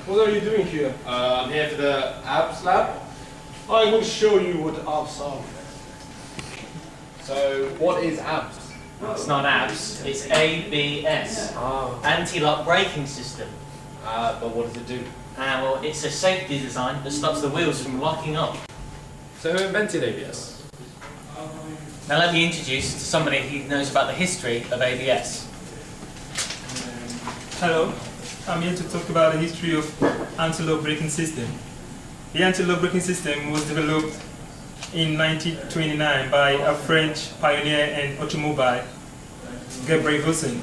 What are you doing here? I'm here for the abs lab. I will show you what abs are. So, what is abs? It's not ABS, it's ABS. Anti-lock braking system. But what does it do? Well, it's a safety design that stops the wheels from locking up. So who invented ABS? Now let me introduce you to somebody who knows about the history of ABS. Hello, I'm here to talk about the history of anti-lock braking system. The anti-lock braking system was developed in 1929 by a French pioneer in automobile, Gabriel Voisin.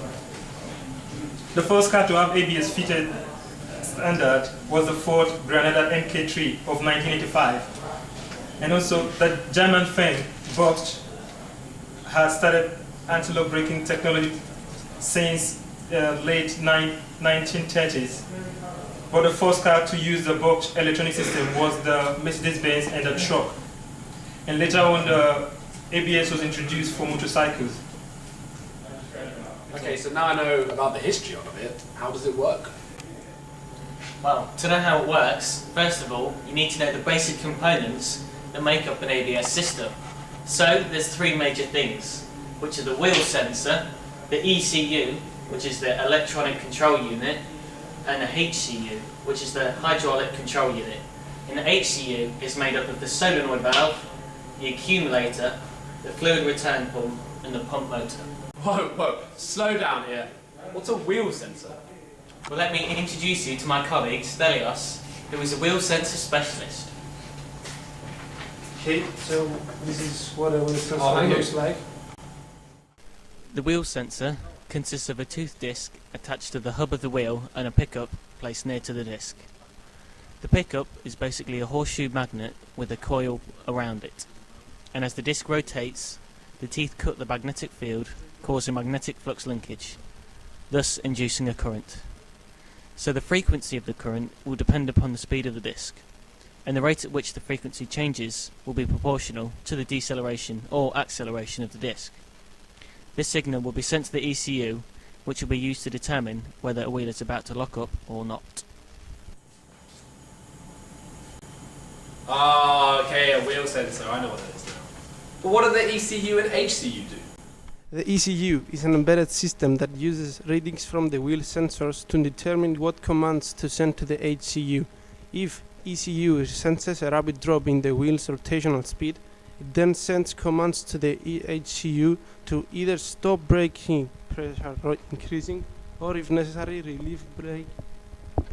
The first car to have ABS fitted standard was the Ford Granada MK3 of 1985. And also the German firm Bosch has started anti-lock braking technology since late 1930s. But the first car to use the Bosch electronic system was the Mercedes-Benz and the truck. And later on, the ABS was introduced for motorcycles. Okay, so now I know about the history of it. How does it work? Well, to know how it works, first of all, you need to know the basic components that make up an ABS system. So, there's three major things, which are the wheel sensor, the ECU, which is the electronic control unit, and the HCU, which is the hydraulic control unit. And the HCU is made up of the solenoid valve, the accumulator, the fluid return pump, and the pump motor. Whoa, slow down here. What's a wheel sensor? Well, let me introduce you to my colleague, Stelios, who is a wheel sensor specialist. Okay, so this is what a wheel sensor thank you. looks like. The wheel sensor consists of a tooth disc attached to the hub of the wheel and a pickup placed near to the disc. The pickup is basically a horseshoe magnet with a coil around it, and as the disc rotates, the teeth cut the magnetic field, causing magnetic flux linkage, thus inducing a current. So the frequency of the current will depend upon the speed of the disc, and the rate at which the frequency changes will be proportional to the deceleration or acceleration of the disc. This signal will be sent to the ECU, which will be used to determine whether a wheel is about to lock up or not. Okay, a wheel sensor. I know what that is now. But what do the ECU and HCU do? The ECU is an embedded system that uses readings from the wheel sensors to determine what commands to send to the HCU. If ECU senses a rapid drop in the wheel's rotational speed, it then sends commands to the HCU to either stop braking pressure increasing or, if necessary, relieve brake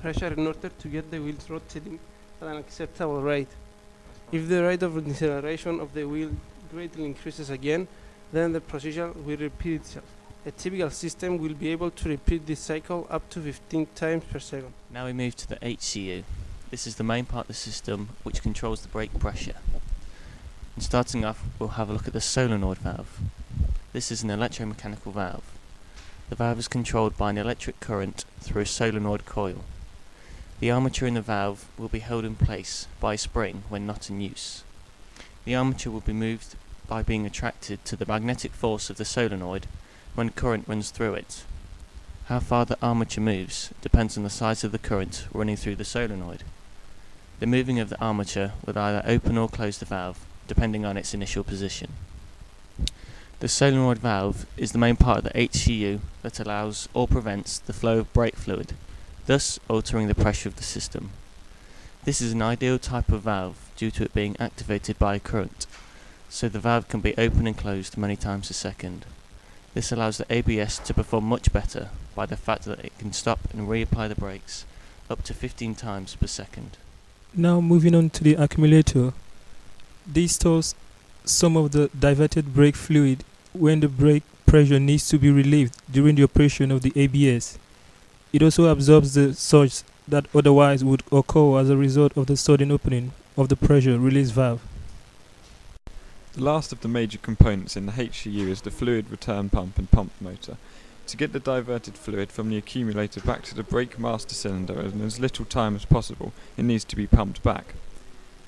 pressure in order to get the wheels rotating at an acceptable rate. If the rate of deceleration of the wheel greatly increases again, then the procedure will repeat itself. A typical system will be able to repeat this cycle up to 15 times per second. Now we move to the HCU. This is the main part of the system which controls the brake pressure. And starting off, we'll have a look at the solenoid valve. This is an electromechanical valve. The valve is controlled by an electric current through a solenoid coil. The armature in the valve will be held in place by a spring when not in use. The armature will be moved by being attracted to the magnetic force of the solenoid when current runs through it. How far the armature moves depends on the size of the current running through the solenoid. The moving of the armature will either open or close the valve, depending on its initial position. The solenoid valve is the main part of the HCU that allows or prevents the flow of brake fluid, thus altering the pressure of the system. This is an ideal type of valve due to it being activated by a current, so the valve can be open and closed many times a second. This allows the ABS to perform much better by the fact that it can stop and reapply the brakes up to 15 times per second. Now moving on to the accumulator. This stores some of the diverted brake fluid when the brake pressure needs to be relieved during the operation of the ABS. It also absorbs the surge that otherwise would occur as a result of the sudden opening of the pressure release valve. The last of the major components in the HCU is the fluid return pump and pump motor. To get the diverted fluid from the accumulator back to the brake master cylinder in as little time as possible, it needs to be pumped back.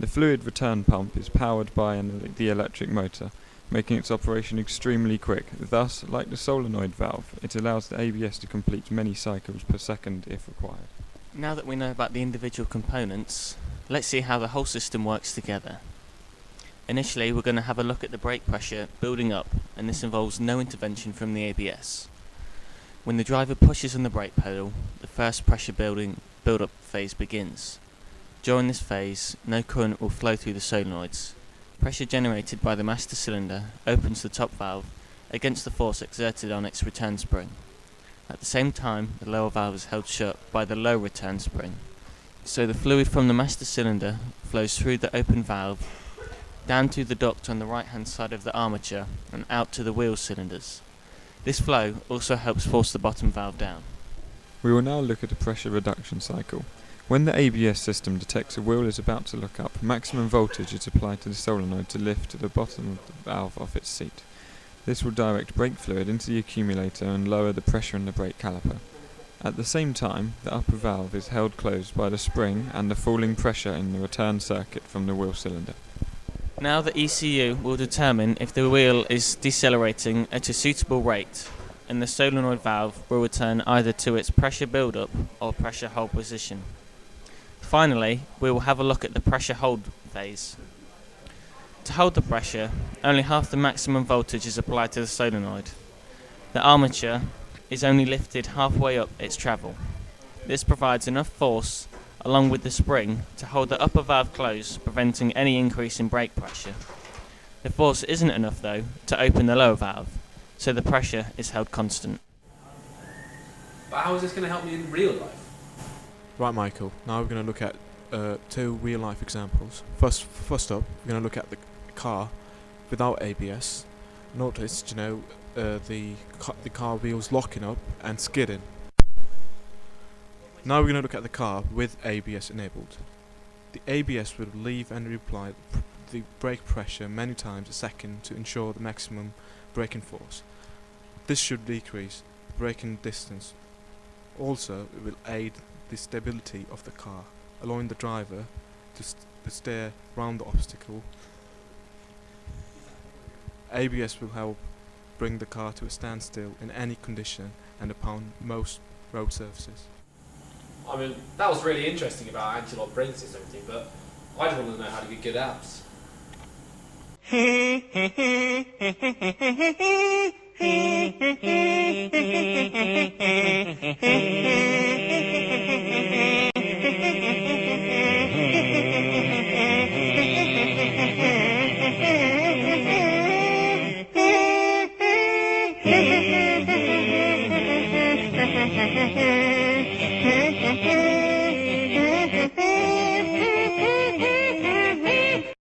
The fluid return pump is powered by the electric motor, making its operation extremely quick. Thus, like the solenoid valve, it allows the ABS to complete many cycles per second if required. Now that we know about the individual components, let's see how the whole system works together. Initially, we're going to have a look at the brake pressure building up, and this involves no intervention from the ABS. When the driver pushes on the brake pedal, the first pressure build-up phase begins. During this phase, no current will flow through the solenoids. Pressure generated by the master cylinder opens the top valve against the force exerted on its return spring. At the same time, the lower valve is held shut by the low return spring. So the fluid from the master cylinder flows through the open valve, down to the duct on the right hand side of the armature and out to the wheel cylinders. This flow also helps force the bottom valve down. We will now look at a pressure reduction cycle. When the ABS system detects a wheel is about to look up, maximum voltage is applied to the solenoid to lift the bottom of the valve off its seat. This will direct brake fluid into the accumulator and lower the pressure in the brake caliper. At the same time, the upper valve is held closed by the spring and the falling pressure in the return circuit from the wheel cylinder. Now the ECU will determine if the wheel is decelerating at a suitable rate, and the solenoid valve will return either to its pressure build-up or pressure hold position. Finally, we will have a look at the pressure hold phase. To hold the pressure, only half the maximum voltage is applied to the solenoid. The armature is only lifted halfway up its travel. This provides enough force, along with the spring, to hold the upper valve closed, preventing any increase in brake pressure. The force isn't enough, though, to open the lower valve, so the pressure is held constant. But how is this going to help me in real life? Right, Michael, now we're going to look at two real-life examples. First up, we're going to look at the car without ABS. Notice, the car wheels locking up and skidding. Now we're going to look at the car with ABS enabled. The ABS will relieve and reapply the brake pressure many times a second to ensure the maximum braking force. This should decrease the braking distance. Also, it will aid the stability of the car, allowing the driver to steer around the obstacle. ABS will help bring the car to a standstill in any condition and upon most road surfaces. I mean, that was really interesting about anti-lock braking system and everything, but I just want to know how to get good apps. Thank you.